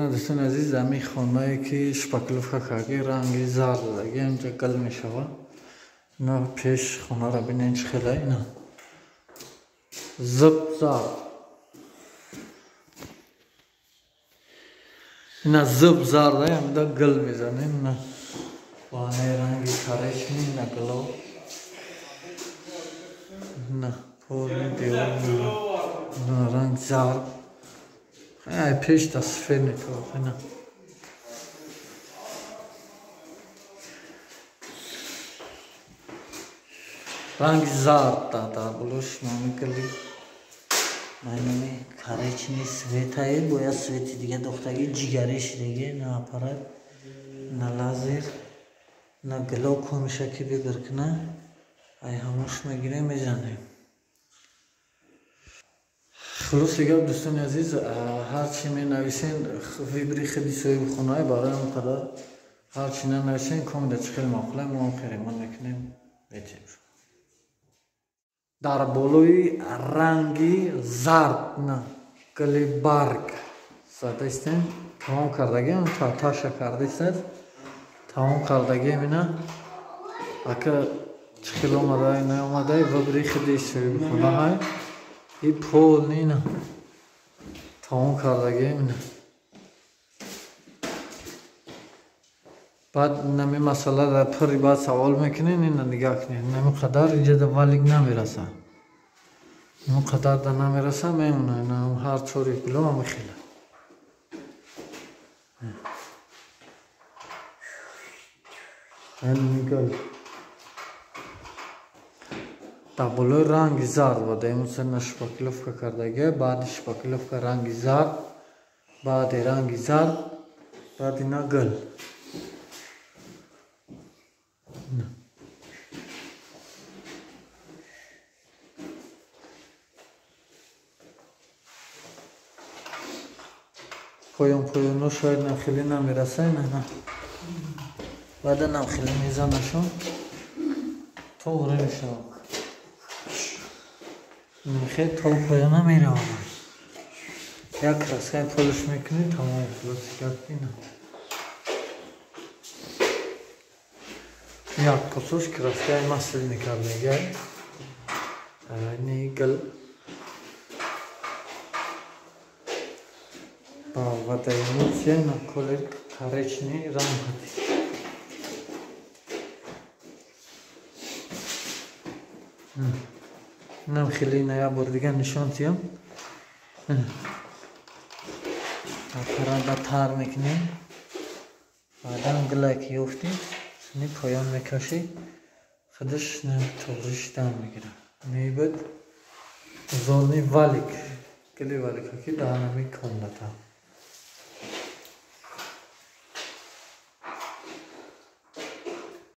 میکنه دوستان عزیز زمین خانه که شپکلوف خاکی رنگی زرد داده اینجا گل میشوه نه پیش خانه را بینین چه خیلی نه زب زرد اینا زب زرده هم دا گل میزنیم نه وانه رنگی کارشمی نه گلو نه پولی دیوار نه رنگ زرد خیلی پیش تصفیه نکرده نه رنگ زرد داده بلوش نمیکلی نمی کارش نیست سویتایی باید سویتی دیگه دختگی جیگریش دیگه نه اپارات نه لازر نه گلو کمیشه که بگرکنه ای هموش میگیره میزنیم خلاص دیگه دوستان عزیز هرچی می نویسین ویبری خیلی سوی بخونه برای اون قدر هرچی ننویسین کامل چخیل مقله ما خیریمان میکنیم بیتیم در بالوی رنگی زرد نه گلی برگ ساده استیم تمام کردگی اون تاشا کرده است تمام کردگی مینا اکه چخیل اومده نه اومده ویبری خیلی سوی بخونه های این پول نینا تمام کردگی مینا بعد نمی مسئله در پری بعد سوال میکنین این نگاه کنین نمی قدر اینجا در والیگ نمیرسه نمی قدر در نمیرسه میمونه نه هر چوری کلو هم خیلی این میگل در بالای رنگ زرد بوده این سن شپکلوف که کردگی بعد شپکلوف که رنگ زرد بعد رنگ زرد بعد اینا گل پایان شاید نمخیلی نمیرسه نه بعد نمخیلی میزنشون طوره میشه نمخیل تا پایان نمیره یک رسکه پولش میکنی تمام خلاصی کردی نه یک پسوش که رسکه مسئل میکرده اینی گل و در ایموسیه نه کلر کارچنی رنگ هدی نم خیلی نیا بار دیگه نشان تیم اپران تار میکنیم بعدا گله که یفتی سنی پایان میکشی خودش نه طورش دم میگیره میبود زونی والیک گلی والیک که دانمی کنده تا